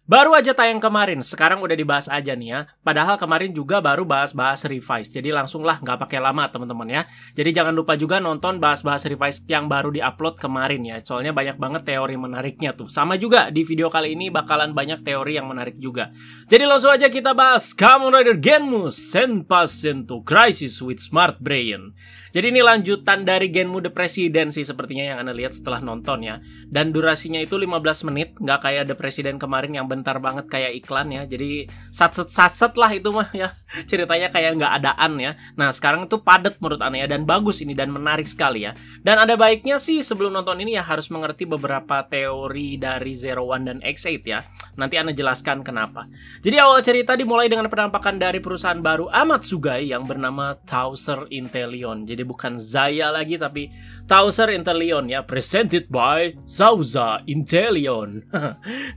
Baru aja tayang kemarin, sekarang udah dibahas aja nih ya. Padahal kemarin juga baru bahas-bahas revise. Jadi langsung lah, nggak pakai lama teman-teman ya. Jadi jangan lupa juga nonton bahas-bahas revise yang baru diupload kemarin ya. Soalnya banyak banget teori menariknya tuh. Sama juga di video kali ini bakalan banyak teori yang menarik juga. Jadi langsung aja kita bahas Kamen Rider Genmu Senpasen to Crisis with Smart Brain. Jadi ini lanjutan dari Genmu The President sih sepertinya yang Anda lihat setelah nonton ya. Dan durasinya itu 15 menit, nggak kayak The President kemarin yang bentar banget kayak iklan ya. Jadi satset lah itu mah ya. Ceritanya kayak nggak adaan ya. Nah sekarang itu padat menurut Anda ya. Dan bagus ini dan menarik sekali ya. Dan ada baiknya sih sebelum nonton ini ya harus mengerti beberapa teori dari Zero One dan X8 ya. Nanti Anda jelaskan kenapa. Jadi awal cerita dimulai dengan penampakan dari perusahaan baru Amatsugai yang bernama Towser Intelion. Jadi bukan Zaya lagi tapi Towser Intelion ya, presented by Zauza Intelion.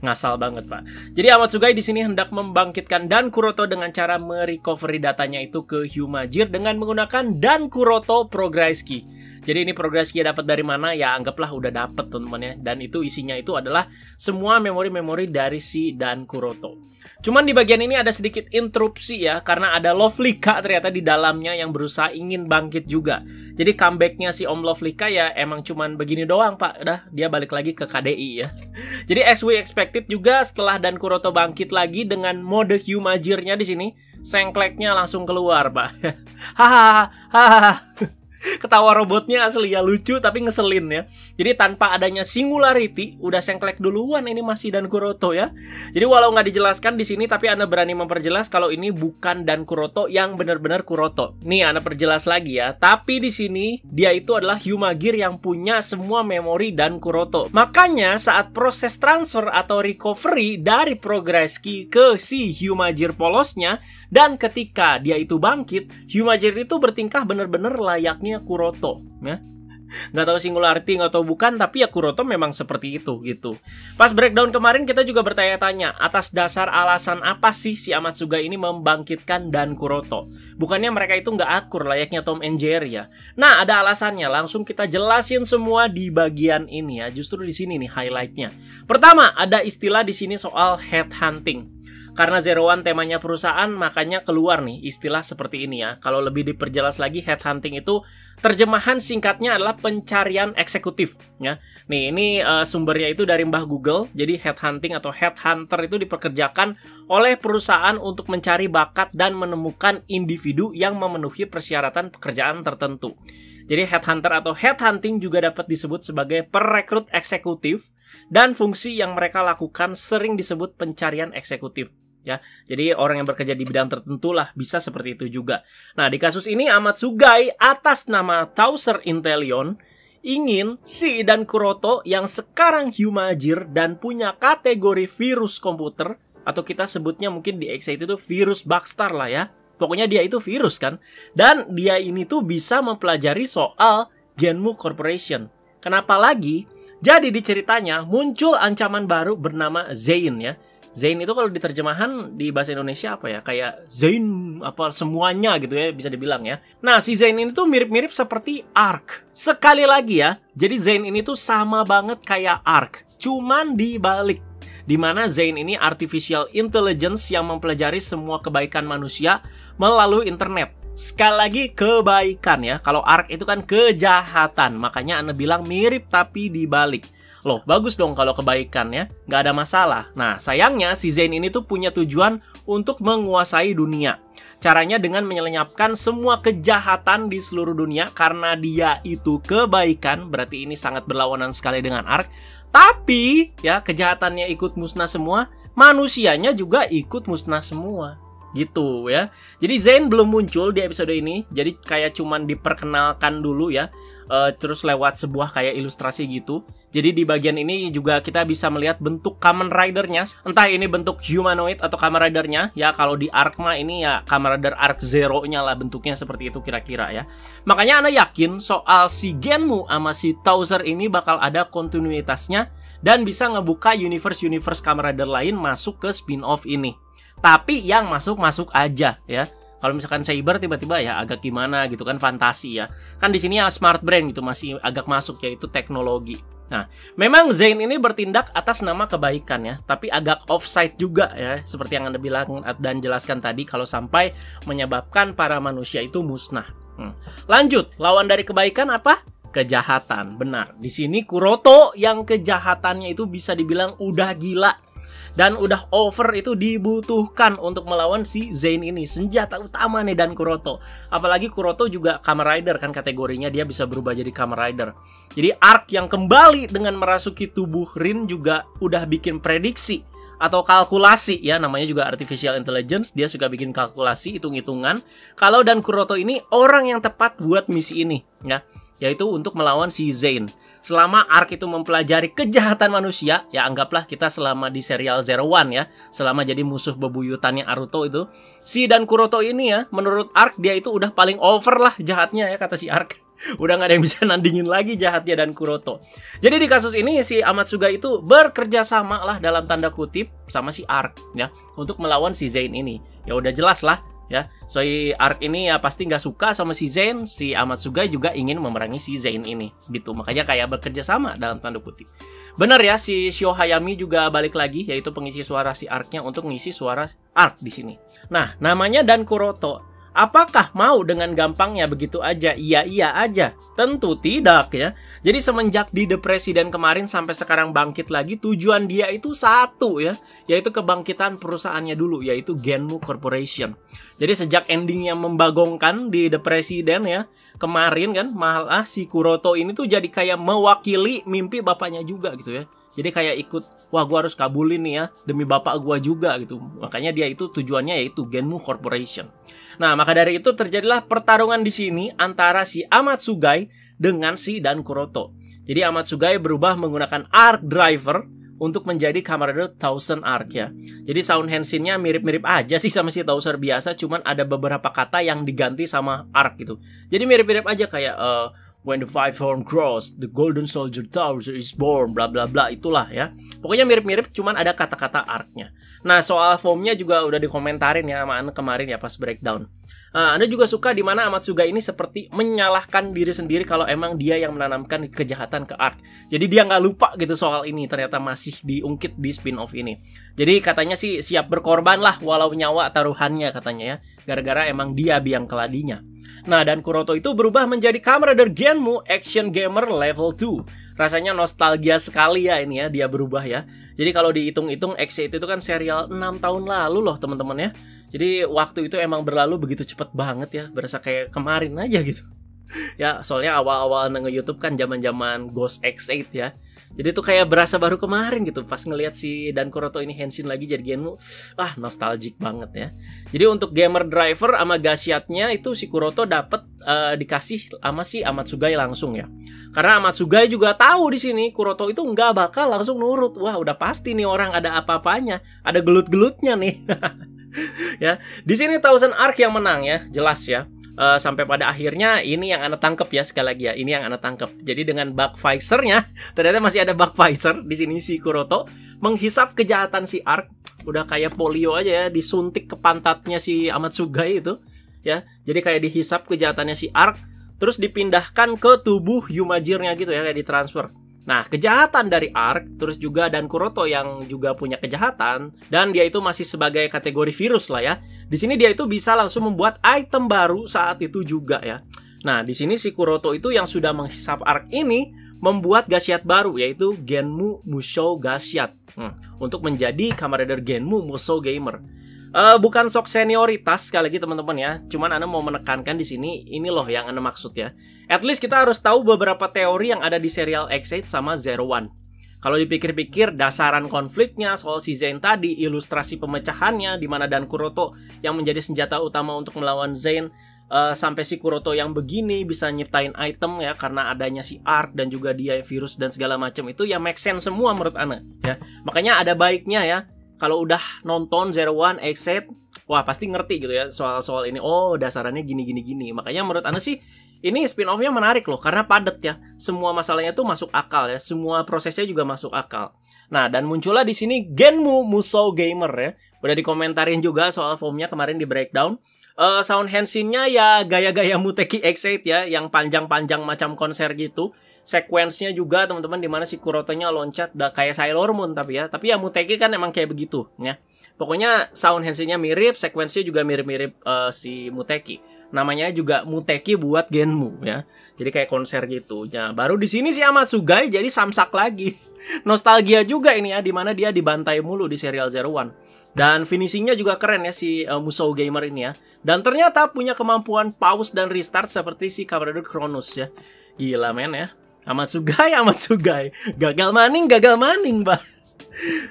Ngasal banget Pak. Jadi Amatsugai di sini hendak membangkitkan Dan Kuroto dengan cara merecovery datanya itu ke Humajir dengan menggunakan Dan Kuroto Prograiski. Jadi ini Prograiski dapat dari mana ya, anggaplah udah dapet teman-teman ya. Dan itu isinya itu adalah semua memori-memori dari si Dan Kuroto. Cuman di bagian ini ada sedikit interupsi ya, karena ada Lovelika ternyata di dalamnya yang berusaha ingin bangkit juga. Jadi comebacknya si Om Lovelika ya emang cuman begini doang Pak, udah dia balik lagi ke KDI ya. Jadi as we expected juga setelah Dan Kuroto bangkit lagi dengan mode Humajirnya di sini, sengkleknya langsung keluar Pak. Hahaha. Ketawa robotnya asli ya, lucu tapi ngeselin ya. Jadi tanpa adanya singularity udah sengklek duluan ini masih Dan Kuroto ya. Jadi walau nggak dijelaskan di sini tapi Anda berani memperjelas kalau ini bukan Dan Kuroto yang benar-benar Kuroto. Nih Anda perjelas lagi ya. Tapi di sini dia itu adalah Humagir yang punya semua memori Dan Kuroto. Makanya saat proses transfer atau recovery dari Prograiski ke si Humagir polosnya, dan ketika dia itu bangkit, Humajir itu bertingkah bener-bener layaknya Kuroto ya. Nggak tahu singularity nggak tahu bukan, tapi ya Kuroto memang seperti itu gitu. Pas breakdown kemarin kita juga bertanya-tanya atas dasar alasan apa sih si Amatsugai ini membangkitkan Dan Kuroto. Bukannya mereka itu nggak akur layaknya Tom and Jerry ya. Nah ada alasannya, langsung kita jelasin semua di bagian ini ya. Justru di sini nih highlightnya. Pertama ada istilah di sini soal headhunting. Karena Zero One temanya perusahaan, makanya keluar nih istilah seperti ini ya. Kalau lebih diperjelas lagi, headhunting itu terjemahan singkatnya adalah pencarian eksekutif ya. Nih ini sumbernya itu dari Mbah Google. Jadi headhunting atau headhunter itu dipekerjakan oleh perusahaan untuk mencari bakat dan menemukan individu yang memenuhi persyaratan pekerjaan tertentu. Jadi headhunter atau headhunting juga dapat disebut sebagai perekrut eksekutif, dan fungsi yang mereka lakukan sering disebut pencarian eksekutif. Ya, jadi orang yang bekerja di bidang tertentu lah bisa seperti itu juga. Nah, di kasus ini Amatsugai atas nama Towser Intelion ingin si Dan Kuroto yang sekarang Humajir dan punya kategori virus komputer, atau kita sebutnya mungkin di X8 itu virus Bugstar lah ya. Pokoknya dia itu virus kan. Dan dia ini tuh bisa mempelajari soal Genmu Corporation. Kenapa lagi? Jadi di ceritanya muncul ancaman baru bernama Zain ya. Zain itu kalau diterjemahan di bahasa Indonesia apa ya? Kayak Zain apa semuanya gitu ya bisa dibilang ya. Nah si Zain ini tuh mirip-mirip seperti Ark. Sekali lagi ya, jadi Zain ini tuh sama banget kayak Ark, cuman dibalik. Dimana Zain ini artificial intelligence yang mempelajari semua kebaikan manusia melalui internet. Sekali lagi kebaikan ya. Kalau Ark itu kan kejahatan. Makanya Anda bilang mirip tapi dibalik. Loh bagus dong kalau kebaikan ya, nggak ada masalah. Nah sayangnya si Zain ini tuh punya tujuan untuk menguasai dunia. Caranya dengan menyelenyapkan semua kejahatan di seluruh dunia. Karena dia itu kebaikan, berarti ini sangat berlawanan sekali dengan Ark. Tapi ya kejahatannya ikut musnah semua, manusianya juga ikut musnah semua. Gitu ya. Jadi Zain belum muncul di episode ini. Jadi kayak cuman diperkenalkan dulu ya. Terus lewat sebuah kayak ilustrasi gitu. Jadi di bagian ini juga kita bisa melihat bentuk Kamen Rider-nya. Entah ini bentuk humanoid atau Kamen Rider-nya. Ya kalau di Arc mah ini ya Kamen Rider Arc Zero-nya lah bentuknya seperti itu kira-kira ya. Makanya Anda yakin soal si Genmu sama si Towser ini bakal ada kontinuitasnya. Dan bisa ngebuka universe-universe Kamen Rider lain masuk ke spin-off ini. Tapi yang masuk-masuk aja ya. Kalau misalkan cyber tiba-tiba ya agak gimana gitu kan, fantasi ya. Kan di sini ya smart brain gitu masih agak masuk, yaitu teknologi. Nah, memang Zain ini bertindak atas nama kebaikan ya, tapi agak offside juga ya, seperti yang Anda bilang dan jelaskan tadi kalau sampai menyebabkan para manusia itu musnah. Lanjut, lawan dari kebaikan apa? Kejahatan. Benar. Di sini Kuroto yang kejahatannya itu bisa dibilang udah gila dan udah over itu dibutuhkan untuk melawan si Zain ini. Senjata utama nih dan Kuroto. Apalagi Kuroto juga Kamen Rider kan kategorinya, dia bisa berubah jadi Kamen Rider. Jadi arc yang kembali dengan merasuki tubuh Rin juga udah bikin prediksi atau kalkulasi ya, namanya juga artificial intelligence, dia suka bikin kalkulasi, hitung-hitungan kalau dan Kuroto ini orang yang tepat buat misi ini ya, yaitu untuk melawan si Zain. Selama arc itu mempelajari kejahatan manusia, ya anggaplah kita selama di serial Zero One ya, selama jadi musuh bebuyutannya Naruto itu, si dan Kuroto ini ya, menurut arc dia itu udah paling over lah jahatnya ya, kata si arc. Udah gak ada yang bisa nandingin lagi jahatnya dan Kuroto. Jadi di kasus ini si Amatsuga itu bekerja sama lah dalam tanda kutip sama si arc ya, untuk melawan si Zain ini. Ya udah jelas lah ya, si arc ini ya pasti nggak suka sama si Zain, si Amatsuga juga ingin memerangi si Zain ini gitu, makanya kayak bekerja sama dalam tanda kutip. Benar ya, si Shio Hayami juga balik lagi, yaitu pengisi suara si arc-nya untuk ngisi suara arc di sini. Nah, namanya dan Kuroto. Apakah mau dengan gampangnya begitu aja? Iya aja. Tentu tidak ya. Jadi semenjak di The President kemarin sampai sekarang bangkit lagi, tujuan dia itu satu ya, yaitu kebangkitan perusahaannya dulu, yaitu Genmu Corporation. Jadi sejak endingnya membagongkan di The President ya, kemarin kan malah si Kuroto ini tuh jadi kayak mewakili mimpi bapaknya juga gitu ya. Jadi kayak ikut, wah gue harus kabulin nih ya, demi bapak gue juga gitu. Makanya dia itu tujuannya yaitu Genmu Corporation. Nah, maka dari itu terjadilah pertarungan di sini antara si Amatsugai dengan si dan Kuroto. Jadi Amatsugai berubah menggunakan Arc Driver untuk menjadi Kamen Rider Thousand Arc ya. Jadi sound henshin-nya mirip-mirip aja sih sama si Thousand biasa, cuman ada beberapa kata yang diganti sama Arc gitu. Jadi mirip-mirip aja kayak when the five horn cross, the golden soldier tower is born, bla bla bla, itulah ya. Pokoknya mirip-mirip, cuman ada kata-kata arc-nya. Nah, soal formnya juga udah dikomentarin ya sama Anda kemarin ya pas breakdown. Anda juga suka di mana Amatsuga ini seperti menyalahkan diri sendiri kalau emang dia yang menanamkan kejahatan ke arc. Jadi dia nggak lupa gitu soal ini, ternyata masih diungkit di spin-off ini. Jadi katanya sih siap berkorban lah walau nyawa taruhannya katanya ya, gara-gara emang dia biang keladinya. Nah, dan Kuroto itu berubah menjadi Kamen Rider Genmu Action Gamer Level 2. Rasanya nostalgia sekali ya ini ya, dia berubah ya. Jadi kalau dihitung-hitung, X8 itu kan serial 6 tahun lalu loh teman-teman ya. Jadi waktu itu emang berlalu begitu cepet banget ya, berasa kayak kemarin aja gitu. Ya, soalnya awal-awal nge-YouTube kan zaman-zaman Ghost X8 ya. Jadi tuh kayak berasa baru kemarin gitu pas ngelihat si dan Kuroto ini henshin lagi jadi Genmu. Nostalgic banget ya. Jadi untuk gamer driver sama gashiatnya itu si Kuroto dapat dikasih sama si Amatsugai langsung ya. Karena Amatsugai juga tahu di sini Kuroto itu nggak bakal langsung nurut. Wah, udah pasti nih orang ada apa-apanya, ada gelut-gelutnya nih. Ya, di sini Thousand Arc yang menang ya, jelas ya. Sampai pada akhirnya ini yang Anda tangkep ya, sekali lagi ya, ini yang Anda tangkep. Jadi dengan bug visor-nya, ternyata masih ada bug visor di sini si Kuroto menghisap kejahatan si Arc, udah kayak polio aja ya, disuntik ke pantatnya si Amatsugai itu ya. Jadi kayak dihisap kejahatannya si Arc, terus dipindahkan ke tubuh Yumajirnya gitu ya, kayak ditransfer. Nah, kejahatan dari Arc, terus juga dan Kuroto yang juga punya kejahatan, dan dia itu masih sebagai kategori virus lah ya. Di sini dia itu bisa langsung membuat item baru saat itu juga ya. Nah, di sini si Kuroto itu yang sudah menghisap Arc ini membuat gashiat baru, yaitu Genmu Musou Gashiat, untuk menjadi Kamen Rider Genmu Musou Gamer. Bukan sok senioritas sekali lagi teman-teman ya. Cuman Anda mau menekankan di sini, ini loh yang Anda maksud ya. At least kita harus tahu beberapa teori yang ada di serial X8 sama Zero One. Kalau dipikir-pikir, dasaran konfliknya soal si Zain tadi, ilustrasi pemecahannya di mana dan Kuroto yang menjadi senjata utama untuk melawan Zain, sampai si Kuroto yang begini bisa nyiptain item ya karena adanya si Arc dan juga dia virus dan segala macam itu ya make sense semua menurut Anda ya. Makanya ada baiknya ya, kalau udah nonton Zero One, X8, wah pasti ngerti gitu ya soal-soal ini. Oh, dasarannya gini. Makanya menurut Anda sih ini spin-off-nya menarik loh, karena padat ya. Semua masalahnya tuh masuk akal ya. Semua prosesnya juga masuk akal. Nah, dan muncullah di sini Genmu Musou Gamer ya. Udah dikomentarin juga soal formnya kemarin di breakdown. Sound henshin-nya ya gaya-gaya Muteki X8 ya, yang panjang-panjang macam konser gitu. sequence-nya juga teman-teman, dimana si Kurotonya loncat kayak Sailor Moon tapi ya Muteki kan emang kayak begitu ya. Pokoknya sound hands-nya mirip, sequence-nya juga mirip-mirip si Muteki. Namanya juga Muteki buat Genmu ya. Jadi kayak konser gitu. Ya, baru di sini si Amatsugai jadi samsak lagi. Nostalgia juga ini ya, dimana dia dibantai mulu di serial Zero One. Dan finishingnya juga keren ya si Musou Gamer ini ya. Dan ternyata punya kemampuan pause dan restart seperti si Kamen Rider Chronos ya. Gila men ya. Amatsugai. Gagal maning, bah.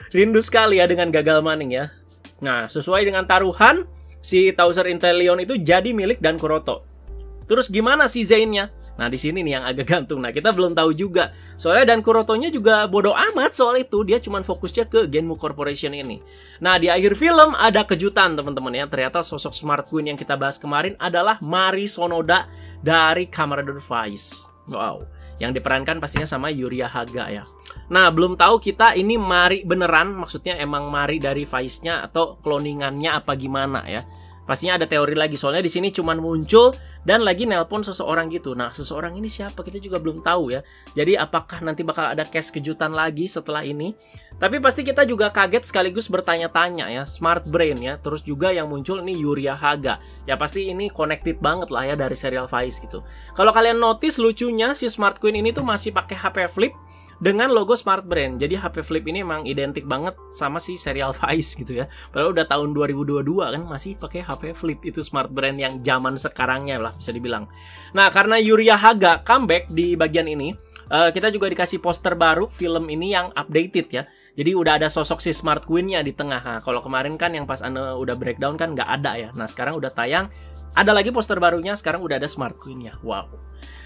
Rindu sekali ya dengan gagal maning ya. Nah, sesuai dengan taruhan, si Tauser Inteleon itu jadi milik Dan Kuroto. Terus gimana si Zain-nya? Nah, di sini nih yang agak gantung. Nah, kita belum tahu juga. Soalnya Dan Kurotonya juga bodoh amat soal itu. Dia cuma fokusnya ke Genmu Corporation ini. Nah, di akhir film ada kejutan, teman-teman ya. Ternyata sosok Smart Queen yang kita bahas kemarin adalah Mari Sonoda dari Kamen Rider Vice. Wow. Yang diperankan pastinya sama Yuria Haga ya. Nah, belum tahu kita ini Mari beneran, maksudnya emang Mari dari Vice-nya atau cloningannya apa gimana ya. Pastinya ada teori lagi, soalnya di sini cuman muncul dan lagi nelpon seseorang gitu. Nah, seseorang ini siapa kita juga belum tahu ya. Jadi apakah nanti bakal ada case kejutan lagi setelah ini? Tapi pasti kita juga kaget sekaligus bertanya-tanya ya, Smart Brain ya. Terus juga yang muncul ini Yuria Haga. Ya pasti ini connected banget lah ya dari serial Vice gitu. Kalau kalian notice lucunya si Smart Queen ini tuh masih pakai HP flip dengan logo Smart Brain. Jadi HP flip ini emang identik banget sama si serial Vice gitu ya. Padahal udah tahun 2022 kan masih pakai HP flip itu Smart Brain yang zaman sekarangnya lah bisa dibilang. Nah, karena Yuria Haga comeback di bagian ini, kita juga dikasih poster baru film ini yang updated ya. Jadi udah ada sosok si Smart Queen-nya di tengah. Nah, kalau kemarin kan yang pas Anda udah breakdown kan nggak ada ya. Nah, sekarang udah tayang. Ada lagi poster barunya, sekarang udah ada Smart Queen-nya. Wow.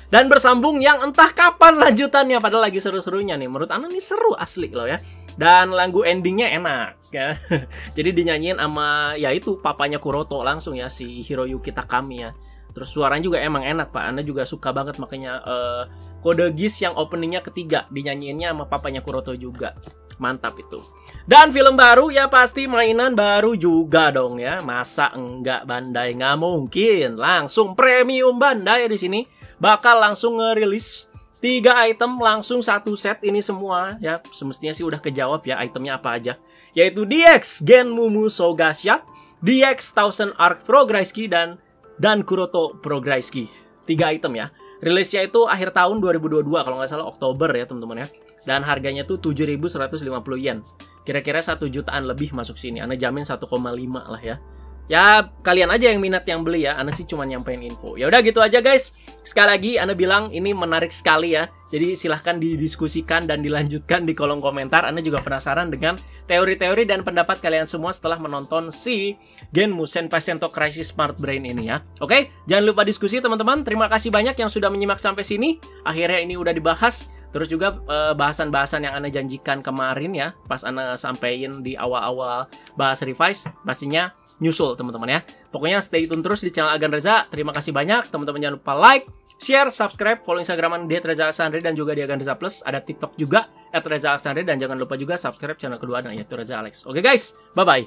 Dan bersambung yang entah kapan lanjutannya, padahal lagi seru-serunya nih. Menurut Ana nih seru asli loh ya. Dan lagu endingnya enak ya. Jadi dinyanyiin sama ya itu papanya Kuroto langsung ya, si Hiroyuki Takami ya. Terus suaranya juga emang enak Pak. Ana juga suka banget makanya Kode Geass yang openingnya ketiga dinyanyiinnya sama papanya Kuroto juga. Mantap itu. Dan film baru ya pasti mainan baru juga dong ya. Masa enggak Bandai? Nggak mungkin. Langsung premium Bandai di sini. Bakal langsung ngerilis 3 item langsung satu set ini semua ya. Semestinya sih udah kejawab ya itemnya apa aja. Yaitu DX Genmu Musou Gashat, DX Thousand Arc Prograiski dan Kuroto Prograiski. 3 item ya. Rilisnya itu akhir tahun 2022 kalau nggak salah Oktober ya teman-teman ya. Dan harganya tuh 7.150 yen. Kira-kira 1 jutaan lebih masuk sini. Ana jamin 1,5 lah ya. Ya kalian aja yang minat yang beli ya. Ana sih cuma nyampein info. Ya udah gitu aja guys. Sekali lagi Ana bilang ini menarik sekali ya. Jadi silahkan didiskusikan dan dilanjutkan di kolom komentar. Ana juga penasaran dengan teori-teori dan pendapat kalian semua setelah menonton si Genmu Senpai Sento Crisis Smart Brain ini ya. Oke, jangan lupa diskusi teman-teman. Terima kasih banyak yang sudah menyimak sampai sini. Akhirnya ini udah dibahas. Terus juga bahasan-bahasan yang Ana janjikan kemarin ya, pas Ana sampein di awal-awal bahas Revice, pastinya nyusul teman-teman ya. Pokoknya stay tune terus di channel Agan Reza. Terima kasih banyak teman-teman, jangan lupa like, share, subscribe, follow Instagram @reza_alexandri dan juga di Agan Reza Plus. Ada TikTok juga @reza_alexandri dan jangan lupa juga subscribe channel kedua yaitu Reza Alex. Oke guys, bye bye.